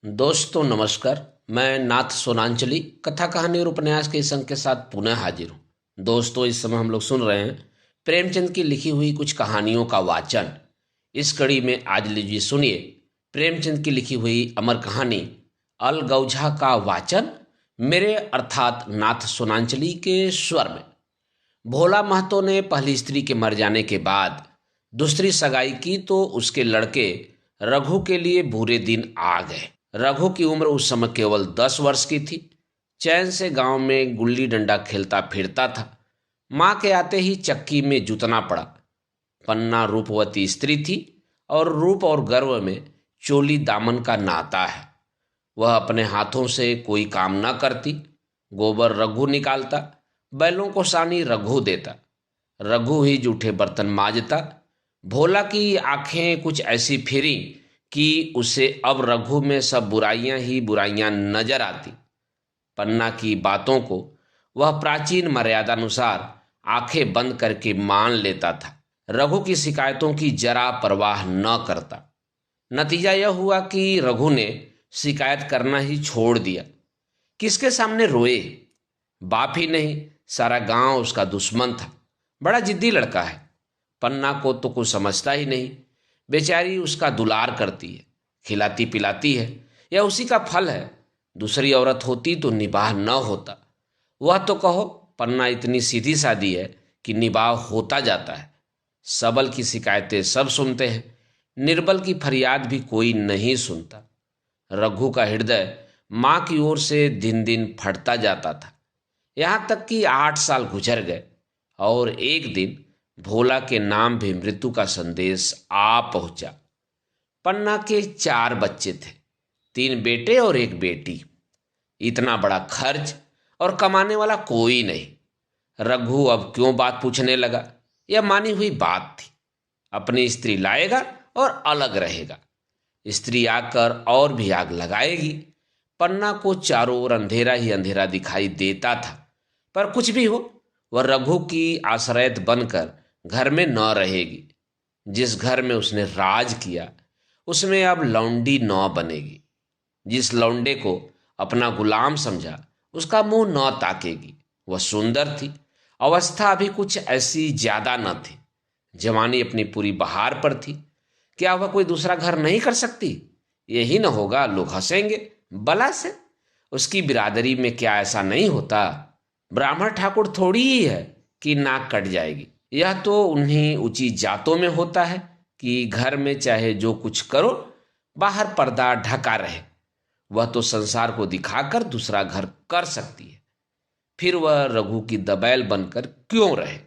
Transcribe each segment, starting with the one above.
दोस्तों नमस्कार। मैं नाथ सोनांचली कथा कहानी और उपन्यास के इस अंक के साथ पुनः हाजिर हूँ। दोस्तों, इस समय हम लोग सुन रहे हैं प्रेमचंद की लिखी हुई कुछ कहानियों का वाचन। इस कड़ी में आज लीजिए सुनिए प्रेमचंद की लिखी हुई अमर कहानी अलगौझा का वाचन मेरे अर्थात नाथ सोनांचली के स्वर में। भोला महतो ने पहली स्त्री के मर जाने के बाद दूसरी सगाई की तो उसके लड़के रघु के लिए बुरे दिन आ गए। रघु की उम्र उस समय केवल 10 वर्ष की थी। चैन से गांव में गुल्ली डंडा खेलता फिरता था। माँ के आते ही चक्की में जुतना पड़ा। पन्ना रूपवती स्त्री थी और रूप और गर्व में चोली दामन का नाता है। वह अपने हाथों से कोई काम न करती। गोबर रघु निकालता, बैलों को सानी रघु देता, रघु ही जूठे बर्तन मांजता। भोला की आंखें कुछ ऐसी फिरी कि उसे अब रघु में सब बुराइयां ही बुराइयां नजर आती। पन्ना की बातों को वह प्राचीन मर्यादानुसार आंखें बंद करके मान लेता था। रघु की शिकायतों की जरा परवाह न करता। नतीजा यह हुआ कि रघु ने शिकायत करना ही छोड़ दिया। किसके सामने रोए? बाप ही नहीं, सारा गांव उसका दुश्मन था। बड़ा जिद्दी लड़का है। पन्ना को तो कुछ समझता ही नहीं। बेचारी उसका दुलार करती है, खिलाती पिलाती है। यह उसी का फल है। दूसरी औरत होती तो निबाह न होता। वह तो कहो, पन्ना इतनी सीधी सादी है कि निबाह होता जाता है। सबल की शिकायतें सब सुनते हैं, निर्बल की फरियाद भी कोई नहीं सुनता। रघु का हृदय माँ की ओर से दिन दिन फटता जाता था। यहाँ तक कि 8 साल गुजर गए और एक दिन भोला के नाम भी मृत्यु का संदेश आ पहुंचा। पन्ना के 4 बच्चे थे, 3 बेटे और 1 बेटी। इतना बड़ा खर्च और कमाने वाला कोई नहीं। रघु अब क्यों बात पूछने लगा? यह मानी हुई बात थी। अपनी स्त्री लाएगा और अलग रहेगा। स्त्री आकर और भी आग लगाएगी। पन्ना को चारों ओर अंधेरा ही अंधेरा दिखाई देता था। पर कुछ भी हो, वह रघु की आश्रयत बनकर घर में न रहेगी। जिस घर में उसने राज किया उसमें अब लौंडी न बनेगी। जिस लौंडे को अपना गुलाम समझा उसका मुंह न ताकेगी। वह सुंदर थी, अवस्था अभी कुछ ऐसी ज्यादा न थी। जवानी अपनी पूरी बहार पर थी। क्या वह कोई दूसरा घर नहीं कर सकती? यही न होगा, लोग हंसेंगे बला से। उसकी बिरादरी में क्या ऐसा नहीं होता? ब्राह्मण ठाकुर थोड़ी ही है कि नाक कट जाएगी। यह तो उन्हीं ऊंची जातों में होता है कि घर में चाहे जो कुछ करो, बाहर पर्दा ढका रहे। वह तो संसार को दिखाकर दूसरा घर कर सकती है। फिर वह रघु की दबैल बनकर क्यों रहे?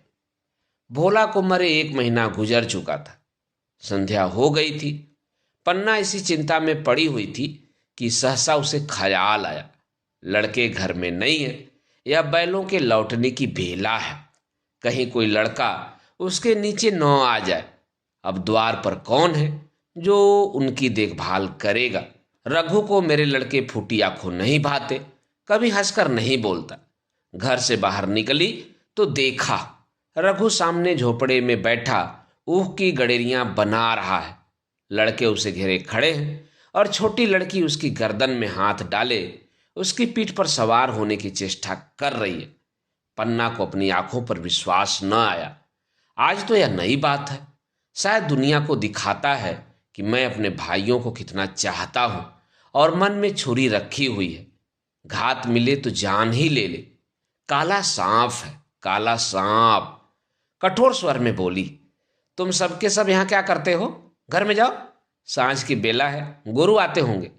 भोला को मरे 1 महीना गुजर चुका था। संध्या हो गई थी। पन्ना इसी चिंता में पड़ी हुई थी कि सहसा उसे ख्याल आया, लड़के घर में नहीं है। यह बैलों के लौटने की बेला है। कहीं कोई लड़का उसके नीचे न आ जाए। अब द्वार पर कौन है जो उनकी देखभाल करेगा? रघु को मेरे लड़के फूटी आंखों नहीं भाते, कभी हंसकर नहीं बोलता। घर से बाहर निकली तो देखा रघु सामने झोपड़े में बैठा ऊख की गडेरियां बना रहा है। लड़के उसे घेरे खड़े हैं और छोटी लड़की उसकी गर्दन में हाथ डाले उसकी पीठ पर सवार होने की चेष्टा कर रही है। पन्ना को अपनी आंखों पर विश्वास न आया। आज तो यह नई बात है। शायद दुनिया को दिखाता है कि मैं अपने भाइयों को कितना चाहता हूं और मन में छुरी रखी हुई है। घात मिले तो जान ही ले ले। काला सांप है, काला सांप। कठोर स्वर में बोली, तुम सबके सब यहाँ क्या करते हो? घर में जाओ, सांझ की बेला है, गुरु आते होंगे।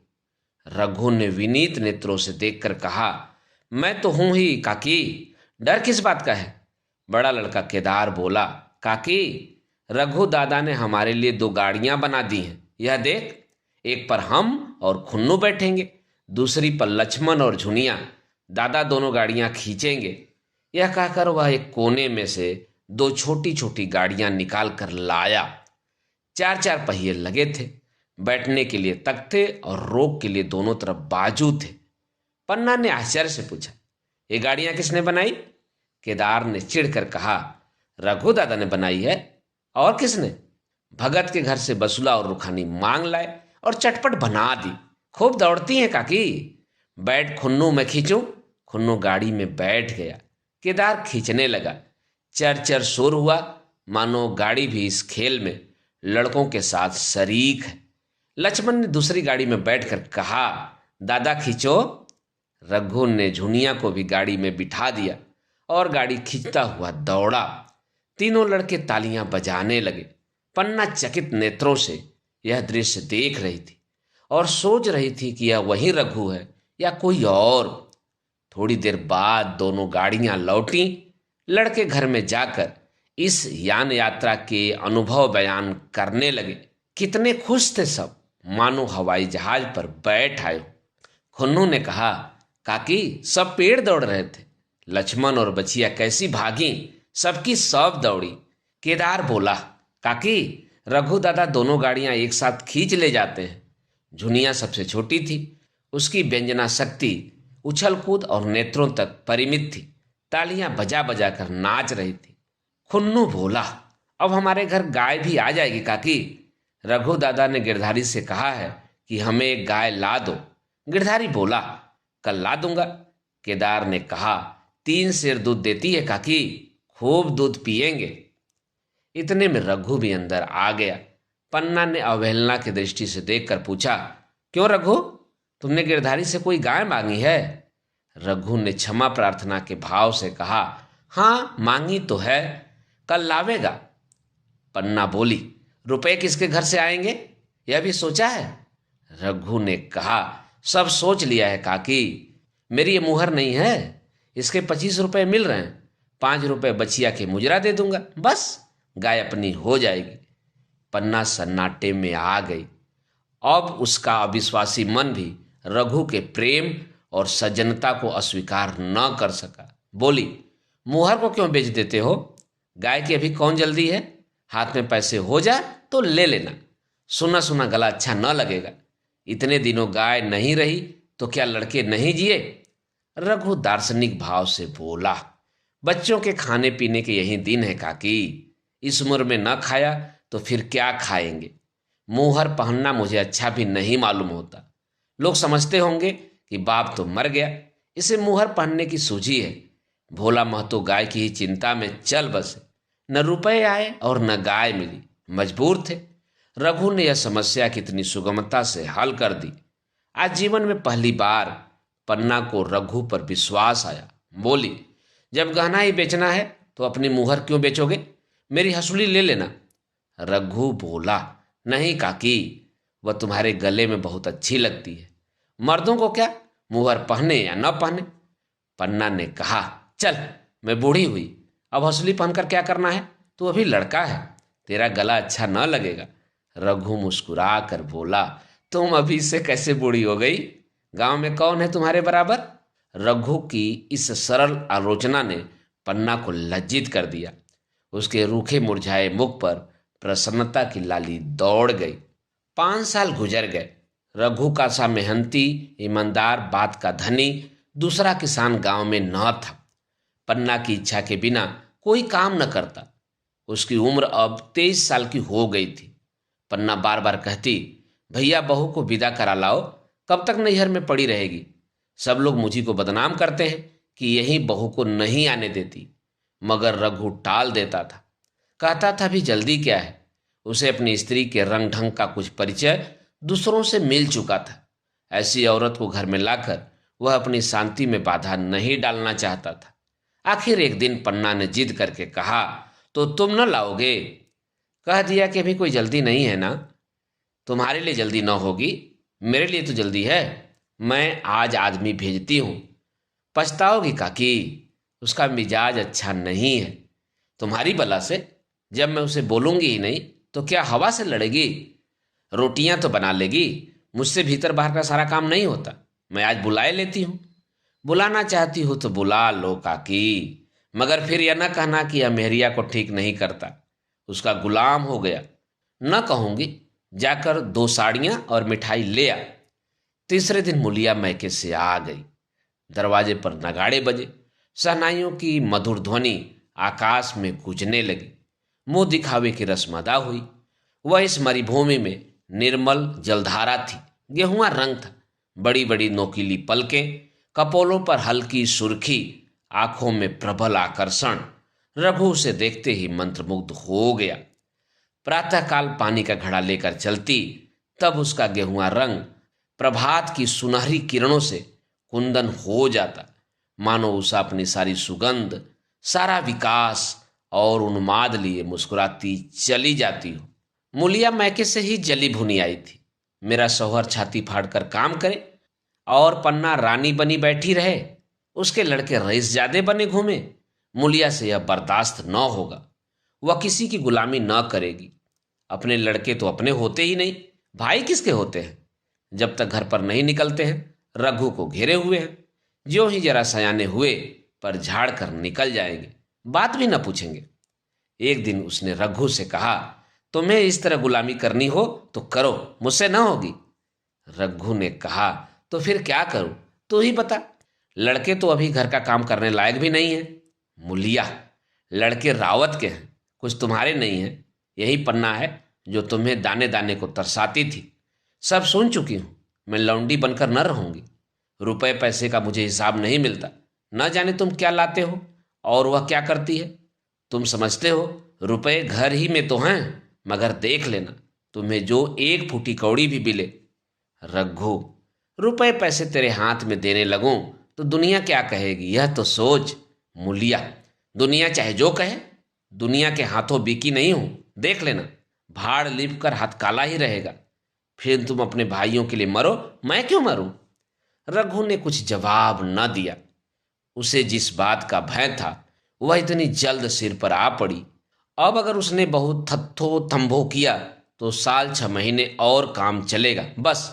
रघु ने विनीत नेत्रों से देखकर कहा, मैं तो हूं ही काकी, डर किस बात का है? बड़ा लड़का केदार बोला, काकी, रघु दादा ने हमारे लिए 2 गाड़ियां बना दी हैं। यह देख, एक पर हम और खुन्नू बैठेंगे, दूसरी पर लक्ष्मण और झुनिया। दादा दोनों गाड़ियां खींचेंगे। यह कहकर वह एक कोने में से 2 छोटी छोटी गाड़ियां निकाल कर लाया। 4 पहिए लगे थे। बैठने के लिए तख्ते और रोक के लिए दोनों तरफ बाजू थे। पन्ना ने आश्चर्य से पूछा, ये गाड़ियां किसने बनाई? केदार ने चिढ़कर कहा, रघु दादा ने बनाई है। और किसने? भगत के घर से बसुला और रुखानी मांग लाए और चटपट बना दी। खूब दौड़ती हैं काकी। बैठ खुन्नू मैं खींचूं। खुन्नू गाड़ी में बैठ गया। केदार खींचने लगा। चर चर शोर हुआ, मानो गाड़ी भी इस खेल में लड़कों के साथ शरीक है। लक्ष्मण ने दूसरी गाड़ी में बैठकर कहा, दादा खींचो। रघु ने झुनिया को भी गाड़ी में बिठा दिया और गाड़ी खींचता हुआ दौड़ा। तीनों लड़के तालियां बजाने लगे। पन्ना चकित नेत्रों से यह दृश्य देख रही थी और सोच रही थी कि यह वही रघु है या कोई और। थोड़ी देर बाद दोनों गाड़ियां लौटी। लड़के घर में जाकर इस यान यात्रा के अनुभव बयान करने लगे। कितने खुश थे सब, मानो हवाई जहाज पर बैठ आए हो। खुन्नू ने कहा, काकी सब पेड़ दौड़ रहे थे। लक्ष्मण और बचिया कैसी भागी, सबकी सब दौड़ी। केदार बोला, काकी रघु दादा दोनों गाड़ियां एक साथ खींच ले जाते हैं। झुनिया सबसे छोटी थी, उसकी व्यंजना शक्ति उछल कूद और नेत्रों तक परिमित थी। तालियां बजा बजा कर नाच रही थी। खुन्नू बोला, अब हमारे घर गाय भी आ जाएगी काकी। रघु दादा ने गिरधारी से कहा है कि हमें एक गाय ला दो। गिरधारी बोला, कल ला दूंगा। केदार ने कहा, 3 सेर दूध देती है काकी, खूब दूध पिएंगे। इतने में रघु भी अंदर आ गया। पन्ना ने अवहेलना की दृष्टि से देखकर पूछा, क्यों रघु, तुमने गिरधारी से कोई गाय मांगी है? रघु ने क्षमा प्रार्थना के भाव से कहा, हाँ मांगी तो है, कल लावेगा। पन्ना बोली, रुपए किसके घर से आएंगे, यह भी सोचा है? रघु ने कहा, सब सोच लिया है काकी, मेरी ये मुहर नहीं है, इसके 25 रुपए मिल रहे हैं, 5 रुपए बचिया के मुजरा दे दूंगा, बस गाय अपनी हो जाएगी। पन्ना सन्नाटे में आ गई। अब उसका अविश्वासी मन भी रघु के प्रेम और सज्जनता को अस्वीकार न कर सका। बोली, मुहर को क्यों बेच देते हो? गाय की अभी कौन जल्दी है, हाथ में पैसे हो जाए तो ले लेना। सुना सुना गला अच्छा न लगेगा। इतने दिनों गाय नहीं रही तो क्या लड़के नहीं जिए? रघु दार्शनिक भाव से बोला, बच्चों के खाने पीने के यही दिन है काकी, इस उम्र में न खाया तो फिर क्या खाएंगे? मुहर पहनना मुझे अच्छा भी नहीं मालूम होता। लोग समझते होंगे कि बाप तो मर गया, इसे मुहर पहनने की सूझी है। भोला महतो गाय की ही चिंता में चल बसे। न रुपए आए और न गाय मिली, मजबूर थे। रघु ने यह समस्या कितनी सुगमता से हल कर दी। आज जीवन में पहली बार पन्ना को रघु पर विश्वास आया। बोली, जब गहना ही बेचना है तो अपनी मुहर क्यों बेचोगे, मेरी हसूली ले लेना। रघु बोला, नहीं काकी, वह तुम्हारे गले में बहुत अच्छी लगती है, मर्दों को क्या मुहर पहने या न पहने। पन्ना ने कहा, चल मैं बूढ़ी हुई, अब हसूली पहनकर क्या करना है, तू अभी लड़का है, तेरा गला अच्छा न लगेगा। रघु मुस्कुरा कर बोला, तुम अभी से कैसे बूढ़ी हो गई, गांव में कौन है तुम्हारे बराबर? रघु की इस सरल आलोचना ने पन्ना को लज्जित कर दिया। उसके रूखे मुरझाए मुख पर प्रसन्नता की लाली दौड़ गई। 5 साल गुजर गए। रघु का सा मेहनती ईमानदार बात का धनी दूसरा किसान गांव में न था। पन्ना की इच्छा के बिना कोई काम न करता। उसकी उम्र अब 23 साल की हो गई थी। पन्ना बार बार कहती, भैया बहू को विदा करा लाओ, कब तक नैहर में पड़ी रहेगी। सब लोग मुझी को बदनाम करते हैं कि यही बहू को नहीं आने देती, मगर रघु टाल देता था। कहता था भी जल्दी क्या है, उसे अपनी स्त्री के रंग ढंग का कुछ परिचय दूसरों से मिल चुका था। ऐसी औरत को घर में लाकर वह अपनी शांति में बाधा नहीं डालना चाहता था। आखिर एक दिन पन्ना ने जिद करके कहा, तो तुम न लाओगे? कह दिया कि अभी कोई जल्दी नहीं है ना। तुम्हारे लिए जल्दी न होगी, मेरे लिए तो जल्दी है। मैं आज आदमी भेजती हूँ, पछताओगी काकी, उसका मिजाज अच्छा नहीं है। तुम्हारी बला से जब मैं उसे बोलूंगी ही नहीं तो क्या हवा से लड़ेगी? रोटियां तो बना लेगी, मुझसे भीतर बाहर का सारा काम नहीं होता। मैं आज बुलाए लेती हूँ। बुलाना चाहती हो तो बुला लो काकी, मगर फिर यह न कहना कि यह मेहरिया को ठीक नहीं करता, उसका गुलाम हो गया। न कहूँगी, जाकर 2 साड़ियाँ और मिठाई ले आ। तीसरे दिन मुलिया मैके से आ गई। दरवाजे पर नगाड़े बजे। शहनाइयों की मधुर ध्वनि आकाश में गूंजने लगी। मुंह दिखावे की रस्म अदा हुई। वह इस मरुभूमि में निर्मल जलधारा थी। गेहुआ रंग था, बड़ी बड़ी नोकीली पलकें, कपोलों पर हल्की सुर्खी, आंखों में प्रबल आकर्षण। रघु उसे देखते ही मंत्रमुग्ध हो गया। प्रातःकाल पानी का घड़ा लेकर चलती, तब उसका गेहुआ रंग प्रभात की सुनहरी किरणों से कुंदन हो जाता, मानो उषा अपनी सारी सुगंध, सारा विकास और उन्माद लिए मुस्कुराती चली जाती हो। मूलिया मैके से ही जली भुनी आई थी। मेरा शौहर छाती फाड़कर काम करे और पन्ना रानी बनी बैठी रहे, उसके लड़के रईस जादे बने घूमे। मूलिया से यह बर्दाश्त न होगा। वह किसी की गुलामी न करेगी। अपने लड़के तो अपने होते ही नहीं, भाई किसके होते हैं? जब तक घर पर नहीं निकलते हैं, रघु को घेरे हुए हैं। ज्यों ही जरा सयाने हुए पर झाड़ कर निकल जाएंगे, बात भी न पूछेंगे। एक दिन उसने रघु से कहा, तुम्हें इस तरह गुलामी करनी हो तो करो, मुझसे ना होगी। रघु ने कहा, तो फिर क्या करूं, तू ही बता। लड़के तो अभी घर का काम करने लायक भी नहीं है। मूलिया, लड़के रावत के हैं, कुछ तुम्हारे नहीं है। यही पन्ना है जो तुम्हें दाने दाने को तरसाती थी। सब सुन चुकी हूं, मैं लौंडी बनकर न रहूंगी। रुपए पैसे का मुझे हिसाब नहीं मिलता। न जाने तुम क्या लाते हो और वह क्या करती है। तुम समझते हो रुपए घर ही में तो हैं, मगर देख लेना तुम्हें जो एक फूटी कौड़ी भी मिले। रघु, रुपए पैसे तेरे हाथ में देने लगूं तो दुनिया क्या कहेगी, यह तो सोच। मूलिया, दुनिया चाहे जो कहे, दुनिया के हाथों बिकी नहीं हूं, देख लेना। भाड़ लिप कर हाथ काला ही रहेगा। फिर तुम अपने भाइयों के लिए मरो, मैं क्यों मरूं? रघु ने कुछ जवाब न दिया। उसे जिस बात का भय था वह इतनी जल्द सिर पर आ पड़ी। अब अगर उसने बहुत थत्थो थंभो किया तो साल 6 महीने और काम चलेगा, बस।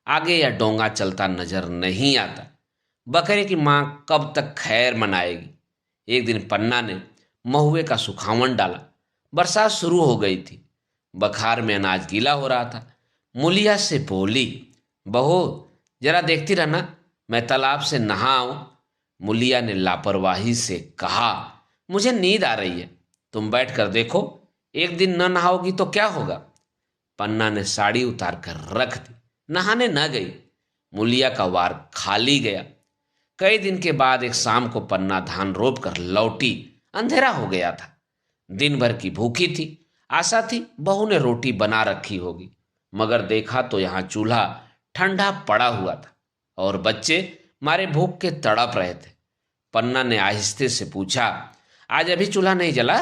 आगे यह डोंगा चलता नजर नहीं आता। बकरे की माँ कब तक खैर मनाएगी। एक दिन पन्ना ने महुए का सुखावन डाला। बरसात शुरू हो गई थी। बखार में अनाज गीला हो रहा था। मूलिया से बोली, बहू जरा देखती रहना, मैं तालाब से नहाऊं। मूलिया ने लापरवाही से कहा, मुझे नींद आ रही है, तुम बैठ कर देखो। एक दिन न नहाओगी तो क्या होगा? पन्ना ने साड़ी उतार कर रख दी, नहाने न गई। मूलिया का वार खाली गया। कई दिन के बाद एक शाम को पन्ना धान रोप कर लौटी। अंधेरा हो गया था। दिन भर की भूखी थी। आशा थी बहू ने रोटी बना रखी होगी, मगर देखा तो यहाँ चूल्हा ठंडा पड़ा हुआ था और बच्चे मारे भूख के तड़प रहे थे। पन्ना ने आहिस्ते से पूछा, आज अभी चूल्हा नहीं जला?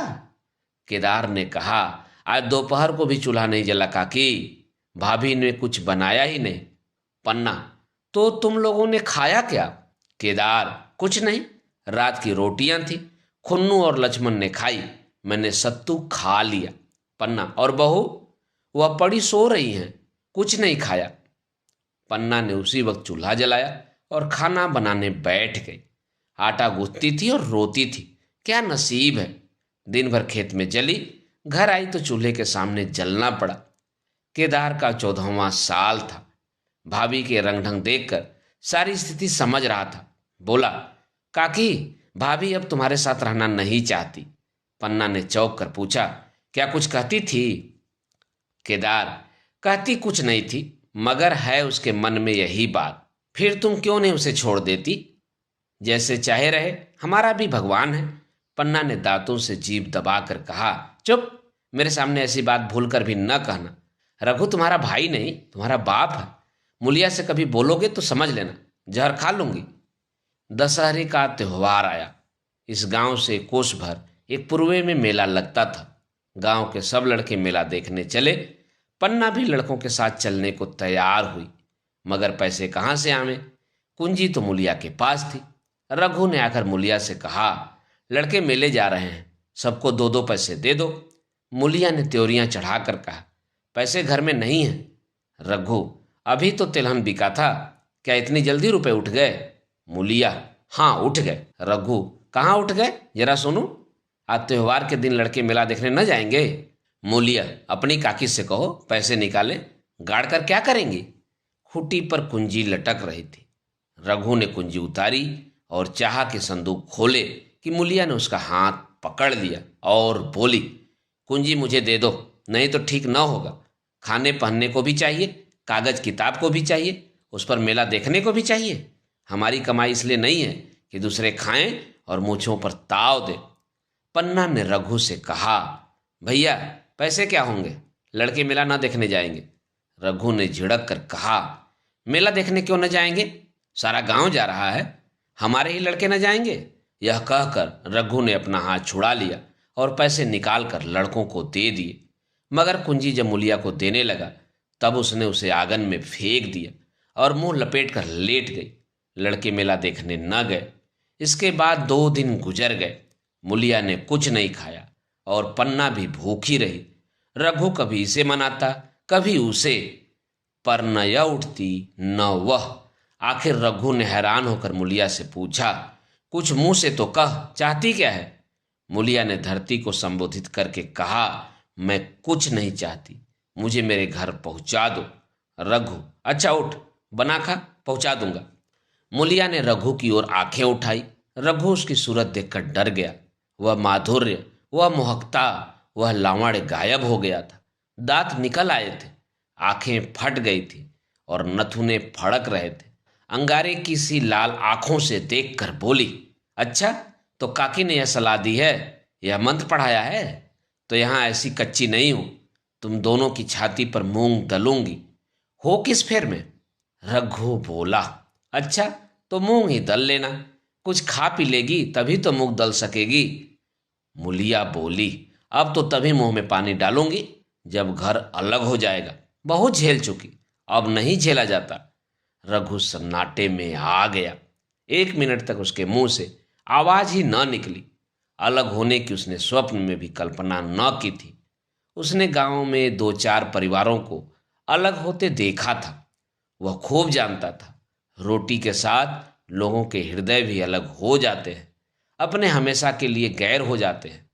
केदार ने कहा, आज दोपहर को भी चूल्हा नहीं जला काकी, भाभी ने कुछ बनाया ही नहीं। पन्ना, तो तुम लोगों ने खाया क्या? केदार, कुछ नहीं, रात की रोटियां थी, खुन्नू और लक्ष्मण ने खाई, मैंने सत्तू खा लिया। पन्ना, और बहू? वह पड़ी सो रही हैं, कुछ नहीं खाया। पन्ना ने उसी वक्त चूल्हा जलाया और खाना बनाने बैठ गई। आटा गूंथती थी और रोती थी, क्या नसीब है। दिन भर खेत में जली, घर आई तो चूल्हे के सामने जलना पड़ा। केदार का 14वां साल था। भाभी के रंग ढंग देखकर सारी स्थिति समझ रहा था। बोला, काकी, भाभी अब तुम्हारे साथ रहना नहीं चाहती। पन्ना ने चौंक कर पूछा, क्या कुछ कहती थी? केदार, कहती कुछ नहीं थी, मगर है उसके मन में यही बात। फिर तुम क्यों नहीं उसे छोड़ देती? जैसे चाहे रहे, हमारा भी भगवान है। पन्ना ने दांतों से जीभ दबाकर कहा, चुप, मेरे सामने ऐसी बात भूल कर भी न कहना। रघु तुम्हारा भाई नहीं, तुम्हारा बाप है। मूलिया से कभी बोलोगे तो समझ लेना, जहर खा लूंगी। दशहरे का त्योहार आया। इस गांव से कोस भर एक पूर्वे में मेला लगता था। गांव के सब लड़के मेला देखने चले। पन्ना भी लड़कों के साथ चलने को तैयार हुई, मगर पैसे कहाँ से आवे? कुंजी तो मूलिया के पास थी। रघु ने आकर मूलिया से कहा, लड़के मेले जा रहे हैं, सबको 2-2 पैसे दे दो। मूलिया ने त्योरियां चढ़ाकर कहा, पैसे घर में नहीं हैं। रघु, अभी तो तिलहन बिका था, क्या इतनी जल्दी रुपए उठ गए? मूलिया, हाँ उठ गए। रघु, कहाँ उठ गए, जरा सुनो। आज त्योहार के दिन लड़के मेला देखने न जाएंगे? मूलिया, अपनी काकी से कहो पैसे निकाले, गाड़ कर क्या करेंगी? खूंटी पर कुंजी लटक रही थी। रघु ने कुंजी उतारी और चाहा कि संदूक खोले कि मूलिया ने उसका हाथ पकड़ लिया और बोली, कुंजी मुझे दे दो, नहीं तो ठीक न होगा। खाने पहनने को भी चाहिए, कागज किताब को भी चाहिए, उस पर मेला देखने को भी चाहिए। हमारी कमाई इसलिए नहीं है कि दूसरे खाएं और मूंछों पर ताव दे। पन्ना ने रघु से कहा, भैया पैसे क्या होंगे, लड़के मेला ना देखने जाएंगे। रघु ने झिड़क कर कहा, मेला देखने क्यों न जाएंगे, सारा गांव जा रहा है, हमारे ही लड़के न जाएंगे। यह कहकर रघु ने अपना हाथ छुड़ा लिया और पैसे निकालकर लड़कों को दे दिए। मगर कुंजी जब मुलिया को देने लगा तब उसने उसे आंगन में फेंक दिया और मुंह लपेट कर लेट गई। लड़के मेला देखने न गए। इसके बाद 2 दिन गुजर गए। मुलिया ने कुछ नहीं खाया और पन्ना भी भूखी रही। रघु कभी इसे मनाता कभी उसे, पर न यह उठती न वह। आखिर रघु ने हैरान होकर मुलिया से पूछा, कुछ मुंह से तो कह, चाहती क्या है। मुलिया ने धरती को संबोधित करके कहा, मैं कुछ नहीं चाहती, मुझे मेरे घर पहुंचा दो। रघु, अच्छा उठ, बना खा, पहुंचा दूंगा। मुलिया ने रघु की ओर आंखें उठाई। रघु उसकी सूरत देखकर डर गया। वह माधुर्य, वह मोहकता, वह लावण्य गायब हो गया था। दांत निकल आए थे, आंखें फट गई थी और नथुने फड़क रहे थे। अंगारे की सी लाल आंखों से देखकर बोली, अच्छा तो काकी ने यह सलाह दी है, यह मंत्र पढ़ाया है, तो यहां ऐसी कच्ची नहीं हूं, तुम दोनों की छाती पर मूंग दलूंगी। हो किस फेर में। रघु बोला, अच्छा तो मूंग ही दल लेना, कुछ खा पी लेगी तभी तो मूंग दल सकेगी। मुलिया बोली, अब तो तभी मुंह में पानी डालूंगी जब घर अलग हो जाएगा, बहुत झेल चुकी, अब नहीं झेला जाता। रघु सन्नाटे में आ गया। 1 मिनट तक उसके मुंह से आवाज ही न निकली। अलग होने की उसने स्वप्न में भी कल्पना न की थी। उसने गांव में 2-4 परिवारों को अलग होते देखा था। वह खूब जानता था, रोटी के साथ लोगों के हृदय भी अलग हो जाते हैं, अपने हमेशा के लिए गैर हो जाते हैं।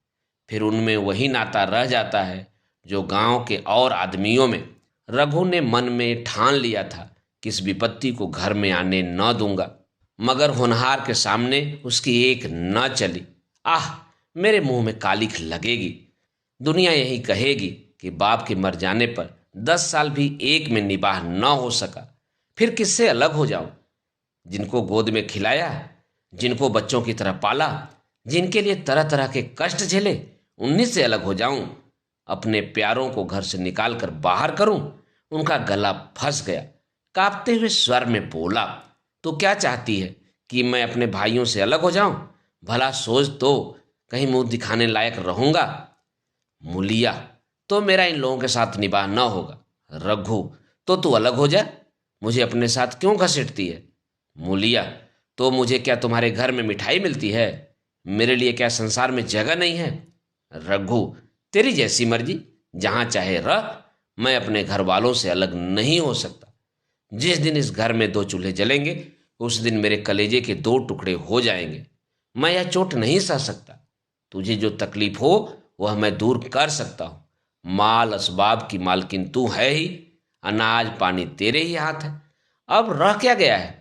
फिर उनमें वही नाता रह जाता है जो गांव के और आदमियों में। रघु ने मन में ठान लिया था कि इस विपत्ति को घर में आने न दूंगा, मगर होनहार के सामने उसकी एक न चली। आह, मेरे मुंह में कालिख लगेगी। दुनिया यही कहेगी कि बाप के मर जाने पर 10 साल भी एक में निबाह न हो सका। फिर किससे अलग हो जाऊं, जिनको गोद में खिलाया, जिनको बच्चों की तरह पाला, जिनके लिए तरह तरह के कष्ट झेले, उन्हीं से अलग हो जाऊं। अपने प्यारों को घर से निकाल कर बाहर करूं। उनका गला फंस गया। कांपते हुए स्वर में बोला, तो क्या चाहती है कि मैं अपने भाइयों से अलग हो जाऊं। भला सोच तो, कहीं मुंह दिखाने लायक रहूंगा। मुलिया, तो मेरा इन लोगों के साथ निबाह न होगा। रघु, तो तू अलग हो जा, मुझे अपने साथ क्यों घसीटती है। मुलिया, तो मुझे क्या तुम्हारे घर में मिठाई मिलती है, मेरे लिए क्या संसार में जगह नहीं है। रघु, तेरी जैसी मर्जी, जहां चाहे रह, मैं अपने घर वालों से अलग नहीं हो सकता। जिस दिन इस घर में 2 चूल्हे जलेंगे उस दिन मेरे कलेजे के 2 टुकड़े हो जाएंगे। मैं यह चोट नहीं सह सकता। तुझे जो तकलीफ हो वह मैं दूर कर सकता हूं। माल असबाब की मालकिन तू है ही, अनाज पानी तेरे ही हाथ है। अब रह क्या गया है।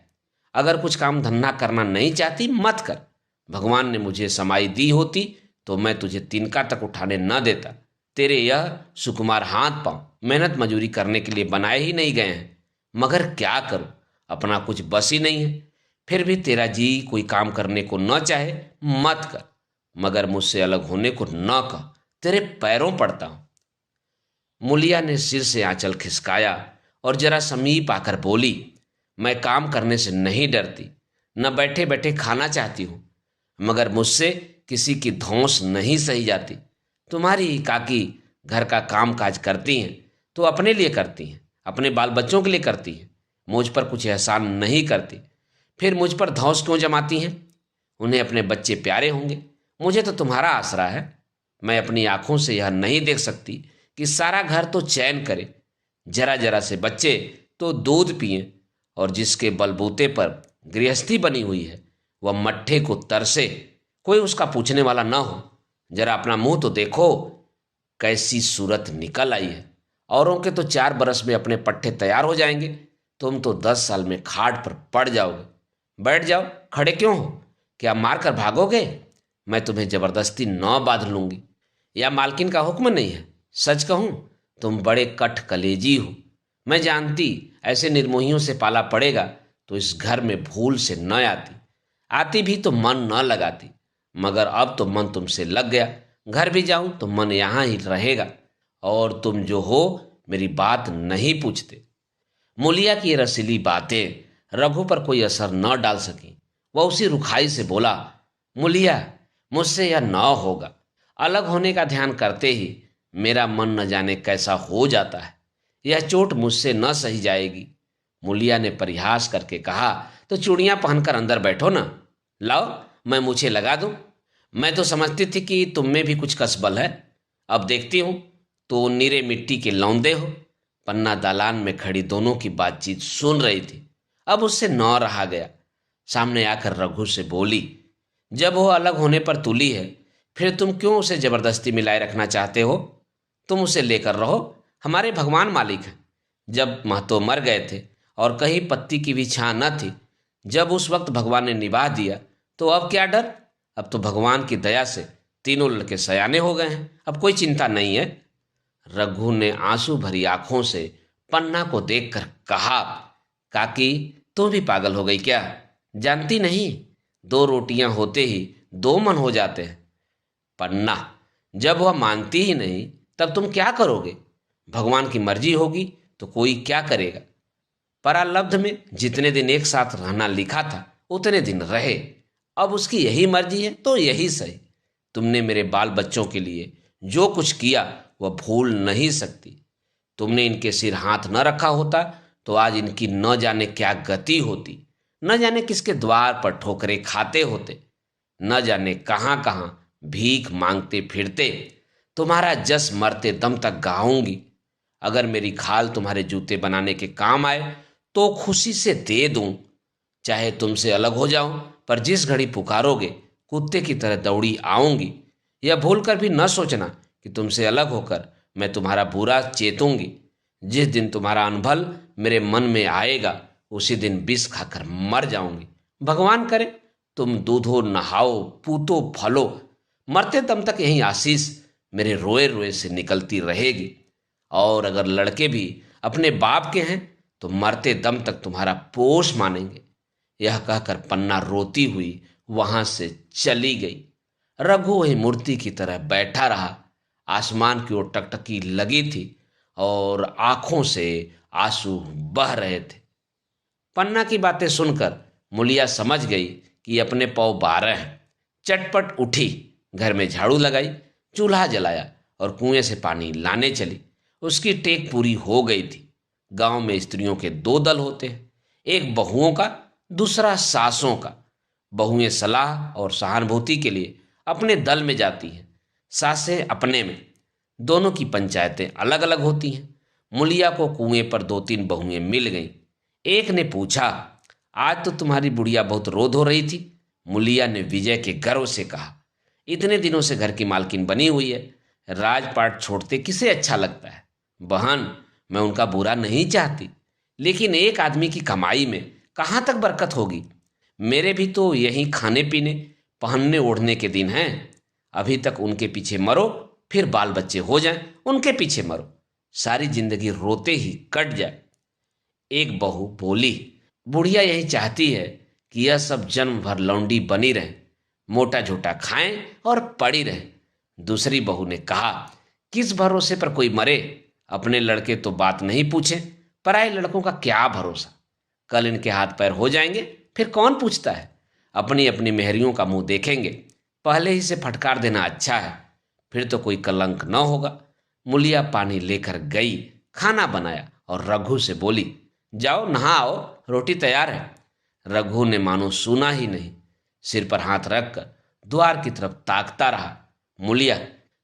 अगर कुछ काम धंधा करना नहीं चाहती मत कर। भगवान ने मुझे समाई दी होती तो मैं तुझे तिनका तक उठाने न देता। तेरे यह सुकुमार हाथ पांव मेहनत मजूरी करने के लिए बनाए ही नहीं गए हैं। मगर क्या करूं, अपना कुछ बस ही नहीं है। फिर भी तेरा जी कोई काम करने को न चाहे मत कर, मगर मुझसे अलग होने को न कह, तेरे पैरों पड़ता हूं। मुलिया ने सिर से आंचल खिसकाया और जरा समीप आकर बोली, मैं काम करने से नहीं डरती, न बैठे बैठे खाना चाहती हूं, मगर मुझसे किसी की धौंस नहीं सही जाती। तुम्हारी ही काकी घर का काम काज करती हैं तो अपने लिए करती हैं, अपने बाल बच्चों के लिए करती हैं, मुझ पर कुछ एहसान नहीं करती। फिर मुझ पर धौंस क्यों जमाती हैं। उन्हें अपने बच्चे प्यारे होंगे, मुझे तो तुम्हारा आसरा है। मैं अपनी आंखों से यह नहीं देख सकती कि सारा घर तो चैन करे, जरा जरा से बच्चे तो दूध पिए, और जिसके बलबूते पर गृहस्थी बनी हुई है वह मट्ठे को तरसे, कोई उसका पूछने वाला ना हो। जरा अपना मुंह तो देखो, कैसी सूरत निकल आई है। औरों के तो 4 बरस में अपने पट्टे तैयार हो जाएंगे, तुम तो 10 साल में खाट पर पड़ जाओगे। बैठ जाओ, खड़े क्यों हो, क्या मार कर भागोगे। मैं तुम्हें जबरदस्ती न बांध लूंगी, या मालकिन का हुक्म नहीं है। सच कहूं तुम बड़े कठ कलेजी हो, मैं जानती ऐसे निर्मोहियों से पाला पड़ेगा तो इस घर में भूल से न आती, आती भी तो मन न लगाती, मगर अब तो मन तुमसे लग गया। घर भी जाऊं तो मन यहाँ ही रहेगा, और तुम जो हो मेरी बात नहीं पूछते। मूलिया की ये रसीली बातें रघु पर कोई असर न डाल सकी। वह उसी रुखाई से बोला, मूलिया, मुझसे यह न होगा। अलग होने का ध्यान करते ही मेरा मन न जाने कैसा हो जाता है। यह चोट मुझसे न सही जाएगी। मूलिया ने परिहास करके कहा, तो चूड़ियां पहनकर अंदर बैठो ना, लाओ मैं मुझे लगा दूं। मैं तो समझती थी कि तुम में भी कुछ कसबल है, अब देखती हूं तो नीरे मिट्टी के लौंदे हो। पन्ना दालान में खड़ी दोनों की बातचीत सुन रही थी। अब उससे न रहा गया। सामने आकर रघु से बोली, जब वो अलग होने पर तुली है, फिर तुम क्यों उसे जबरदस्ती मिलाए रखना चाहते हो? तुम उसे लेकर रहो, हमारे भगवान मालिक हैं। जब महतो मर गए थे और कहीं पत्ती की भी छां न थी, जब उस वक्त भगवान ने निभा दिया, तो अब क्या डर? अब तो भगवान की दया से तीनों लड़के सयाने हो गए हैं, अब कोई चिंता नहीं है। रघु ने आंसू भरी आंखों से पन्ना को देखकर कहा, काकी तुम भी पागल हो गई क्या? जानती नहीं, दो रोटियां होते ही दो मन हो जाते हैं। पन्ना, जब वह मानती ही नहीं तब तुम क्या करोगे? भगवान की मर्जी होगी तो कोई क्या करेगा। परालब्ध में जितने दिन एक साथ रहना लिखा था उतने दिन रहे। अब उसकी यही मर्जी है तो यही सही। तुमने मेरे बाल बच्चों के लिए जो कुछ किया वह भूल नहीं सकती। तुमने इनके सिर हाथ न रखा होता तो आज इनकी न जाने क्या गति होती, न जाने किसके द्वार पर ठोकरे खाते होते, न जाने कहाँ कहाँ भीख मांगते फिरते। तुम्हारा जस मरते दम तक गाऊंगी। अगर मेरी खाल तुम्हारे जूते बनाने के काम आए तो खुशी से दे दूं। चाहे तुमसे अलग हो जाऊं, पर जिस घड़ी पुकारोगे कुत्ते की तरह दौड़ी आऊंगी। यह भूल कर भी न सोचना कि तुमसे अलग होकर मैं तुम्हारा बुरा चेतूंगी। जिस दिन तुम्हारा अनभल मेरे मन में आएगा उसी दिन विष खाकर मर जाऊंगी। भगवान करे तुम दूधो नहाओ पूतो फलो, मरते दम तक यही आशीष मेरे रोए रोए से निकलती रहेगी। और अगर लड़के भी अपने बाप के हैं तो मरते दम तक तुम्हारा पोष मानेंगे। यह कहकर पन्ना रोती हुई वहां से चली गई। रघु वही मूर्ति की तरह बैठा रहा। आसमान की ओर टकटकी लगी थी और आंखों से आंसू बह रहे थे। पन्ना की बातें सुनकर मूलिया समझ गई कि अपने पौ 12 हैं। चटपट उठी, घर में झाड़ू लगाई, चूल्हा जलाया और कुएं से पानी लाने चली। उसकी टेक पूरी हो गई थी। गांव में स्त्रियों के 2 दल होते हैं, एक बहुओं का, दूसरा सासों का। बहुएं सलाह और सहानुभूति के लिए अपने दल में जाती हैं, सासें अपने में। दोनों की पंचायतें अलग अलग होती हैं। मूलिया को कुएं पर 2-3 बहुएं मिल गईं। एक ने पूछा, आज तो तुम्हारी बुढ़िया बहुत रोध हो रही थी। मूलिया ने विजय के गर्व से कहा, इतने दिनों से घर की मालकिन बनी हुई है, राजपाट छोड़ते किसे अच्छा लगता है। बहन, मैं उनका बुरा नहीं चाहती, लेकिन एक आदमी की कमाई में कहाँ तक बरकत होगी। मेरे भी तो यही खाने पीने पहनने ओढ़ने के दिन हैं। अभी तक उनके पीछे मरो, फिर बाल बच्चे हो जाएं, उनके पीछे मरो, सारी जिंदगी रोते ही कट जाए। एक बहू बोली, बुढ़िया यही चाहती है कि यह सब जन्म भर लौंडी बनी रहे, मोटा झोटा खाएं और पड़ी रहे। दूसरी बहू ने कहा, किस भरोसे पर कोई मरे। अपने लड़के तो बात नहीं पूछे, पराए लड़कों का क्या भरोसा। कल इनके हाथ पैर हो जाएंगे, फिर कौन पूछता है। अपनी अपनी मेहरियों का मुंह देखेंगे, पहले ही से फटकार देना अच्छा है, फिर तो कोई कलंक न होगा। मूलिया पानी लेकर गई, खाना बनाया और रघु से बोली, जाओ नहाओ, रोटी तैयार है। रघु ने मानो सुना ही नहीं, सिर पर हाथ रखकर द्वार की तरफ ताकता रहा। मूलिया,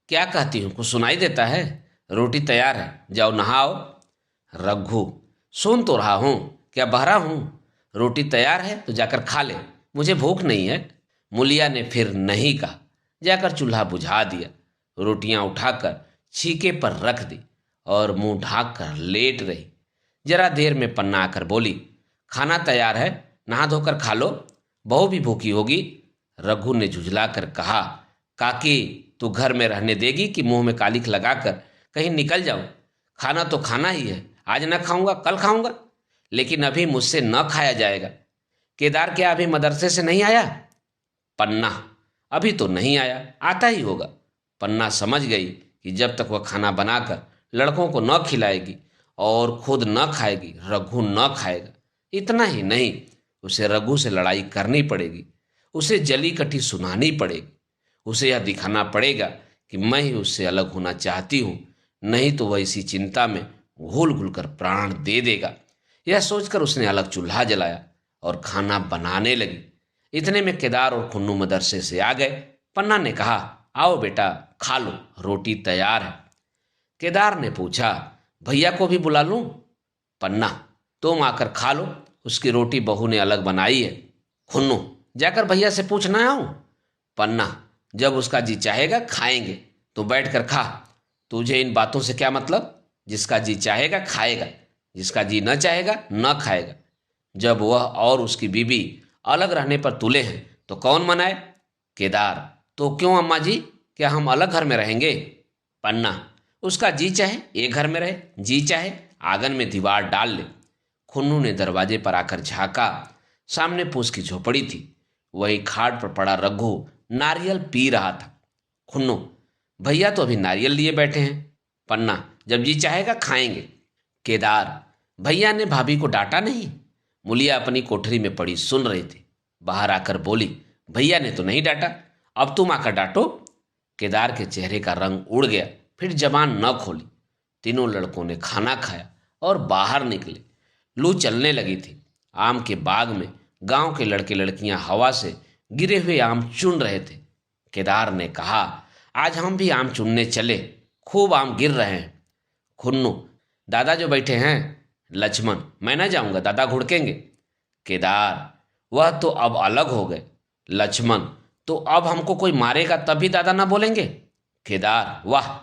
क्या कहती हूं, कुछ सुनाई देता है? रोटी तैयार है, जाओ नहाओ। रघु, सुन तो रहा हूं, क्या बहरा हूं? रोटी तैयार है तो जाकर खा ले, मुझे भूख नहीं है। मूलिया ने फिर नहीं कहा, जाकर चूल्हा बुझा दिया, रोटियां उठाकर छीके पर रख दी और मुंह ढाक कर लेट रही। जरा देर में पन्ना आकर बोली, खाना तैयार है, नहा धोकर खा लो, बहू भी भूखी होगी। रघु ने झुझला कर कहा, काकी तू घर में रहने देगी कि मुंह में कालिख लगाकर कहीं निकल जाऊं? खाना तो खाना ही है, आज न खाऊंगा कल खाऊंगा, लेकिन अभी मुझसे न खाया जाएगा। केदार क्या अभी मदरसे से नहीं आया? पन्ना, अभी तो नहीं आया, आता ही होगा। पन्ना समझ गई कि जब तक वह खाना बनाकर लड़कों को न खिलाएगी और खुद न खाएगी, रघु न खाएगा। इतना ही नहीं, उसे रघु से लड़ाई करनी पड़ेगी, उसे जली कटी सुनानी पड़ेगी। उसे यह दिखाना पड़ेगा कि मैं ही उससे अलग होना चाहती हूँ, नहीं तो वह इसी चिंता में घुल घुल कर प्राण दे देगा। यह सोचकर उसने अलग चूल्हा जलाया और खाना बनाने लगी। इतने में केदार और खुन्नू मदरसे से आ गए। पन्ना ने कहा, आओ बेटा खा लो, रोटी तैयार है। केदार ने पूछा, भैया को भी बुला लूं? पन्ना, तुम आकर खा लो, उसकी रोटी बहू ने अलग बनाई है। खुन्नू, जाकर भैया से पूछना आऊं? पन्ना, जब उसका जी चाहेगा खाएंगे, तो बैठ कर खा। तुझे इन बातों से क्या मतलब? जिसका जी चाहेगा खाएगा, जिसका जी न चाहेगा न खाएगा। जब वह और उसकी बीवी अलग रहने पर तुले हैं तो कौन मनाए? केदार, तो क्यों अम्मा जी, क्या हम अलग घर में रहेंगे? पन्ना, उसका जी चाहे एक घर में रहे, जी चाहे आंगन में दीवार डाल ले। खुन्नू ने दरवाजे पर आकर झांका। सामने पूस की झोपड़ी थी। वही खाट पर पड़ा रघु नारियल पी रहा था। खुन्नू, भैया तो अभी नारियल लिए बैठे हैं। पन्ना, जब जी चाहेगा खाएंगे। केदार, भैया ने भाभी को डांटा नहीं? मुलिया अपनी कोठरी में पड़ी सुन रही थी। बाहर आकर बोली, भैया ने तो नहीं डांटा, अब तुम आकर डांटो। केदार के चेहरे का रंग उड़ गया, फिर जबान न खोली। तीनों लड़कों ने खाना खाया और बाहर निकले। लू चलने लगी थी। आम के बाग में गांव के लड़के लड़कियां हवा से गिरे हुए आम चुन रहे थे। केदार ने कहा, आज हम भी आम चुनने चले, खूब आम गिर रहे हैं। खुन्नू, दादा जो बैठे हैं। लक्ष्मण, मैं ना जाऊंगा, दादा घुड़केंगे। केदार, वह तो अब अलग हो गए। लक्ष्मण, तो अब हमको कोई मारेगा तब भी दादा ना बोलेंगे? केदार, वाह,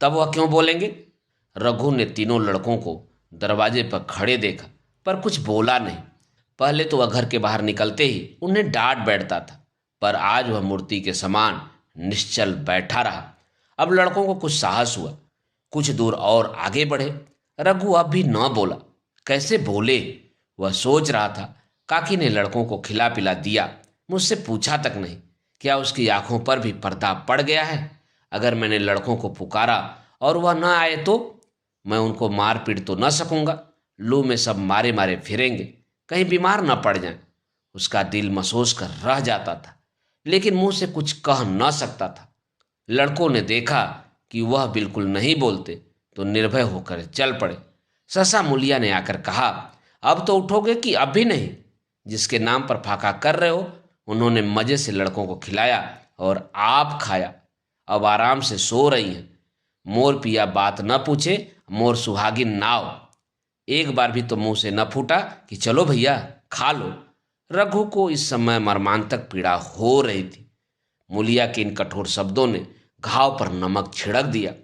तब वह क्यों बोलेंगे? रघु ने तीनों लड़कों को दरवाजे पर खड़े देखा, पर कुछ बोला नहीं। पहले तो वह घर के बाहर निकलते ही उन्हें डांट बैठता था, पर आज वह मूर्ति के समान निश्चल बैठा रहा। अब लड़कों को कुछ साहस हुआ, कुछ दूर और आगे बढ़े। रघु अब भी न बोला। कैसे बोले, वह सोच रहा था। काकी ने लड़कों को खिला पिला दिया, मुझसे पूछा तक नहीं। क्या उसकी आंखों पर भी पर्दा पड़ गया है? अगर मैंने लड़कों को पुकारा और वह न आए तो मैं उनको मार पीट तो न सकूंगा। लू में सब मारे मारे फिरेंगे, कहीं बीमार न पड़ जाएं। उसका दिल महसूस कर रह जाता था, लेकिन मुंह से कुछ कह न सकता था। लड़कों ने देखा कि वह बिल्कुल नहीं बोलते तो निर्भय होकर चल पड़े। ससा मुलिया ने आकर कहा, अब तो उठोगे कि अब भी नहीं? जिसके नाम पर फाका कर रहे हो, उन्होंने मजे से लड़कों को खिलाया और आप खाया, अब आराम से सो रही हैं। मोर पिया बात न पूछे, मोर सुहागिन नाव। एक बार भी तो मुंह से न फूटा कि चलो भैया खा लो। रघु को इस समय मर्मांतक पीड़ा हो रही थी। मुलिया के इन कठोर शब्दों ने घाव पर नमक छिड़क दिया।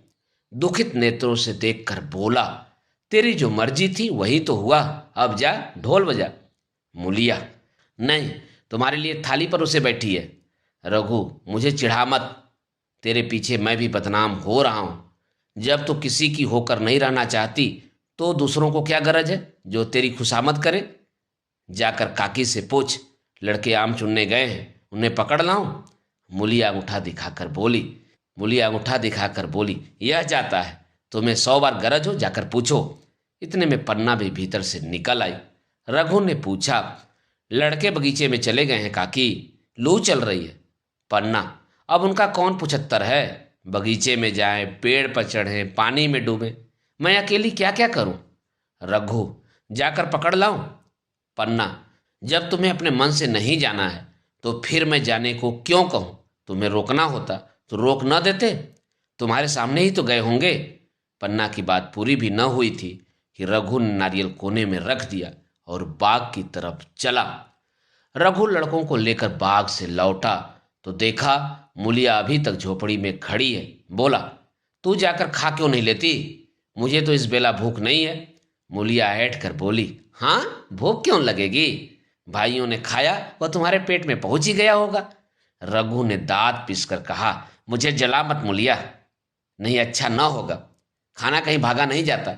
दुखित नेत्रों से देखकर बोला, तेरी जो मर्जी थी वही तो हुआ, अब जा ढोल बजा। मुलिया, नहीं, तुम्हारे लिए थाली पर उसे बैठी है। रघु, मुझे चिढ़ा मत, तेरे पीछे मैं भी बदनाम हो रहा हूं। जब तो किसी की होकर नहीं रहना चाहती तो दूसरों को क्या गरज है जो तेरी खुशामद करे? जाकर काकी से पूछ, लड़के आम चुनने गए हैं, उन्हें पकड़ लाऊं? मुलिया अंगूठा दिखाकर बोली, यह जाता है, तुम्हें 100 बार गरज हो जाकर पूछो। इतने में पन्ना भी भीतर से निकल आई। रघु ने पूछा, लड़के बगीचे में चले गए हैं काकी, लू चल रही है। पन्ना, अब उनका कौन 75 है? बगीचे में जाएं, पेड़ पर चढ़ें, पानी में डूबें, मैं अकेली क्या क्या करूं? रघु, जाकर पकड़ लाऊं? पन्ना, जब तुम्हें अपने मन से नहीं जाना है तो फिर मैं जाने को क्यों कहूं? तुम्हें रोकना होता तो रोक न देते, तुम्हारे सामने ही तो गए होंगे। पन्ना की बात पूरी भी न हुई थी कि रघु ने नारियल कोने में रख दिया और बाग की तरफ चला। रघु लड़कों को लेकर बाग से लौटा तो देखा मुलिया अभी तक झोपड़ी में खड़ी है। बोला, तू जाकर खा क्यों नहीं लेती? मुझे तो इस बेला भूख नहीं है। मुलिया ऐठ कर बोली, हाँ, भूख क्यों लगेगी? भाइयों ने खाया, वह तुम्हारे पेट में पहुंच ही गया होगा। रघु ने दांत पीसकर कहा, मुझे जला मत मुलिया, नहीं अच्छा न होगा, खाना कहीं भागा नहीं जाता।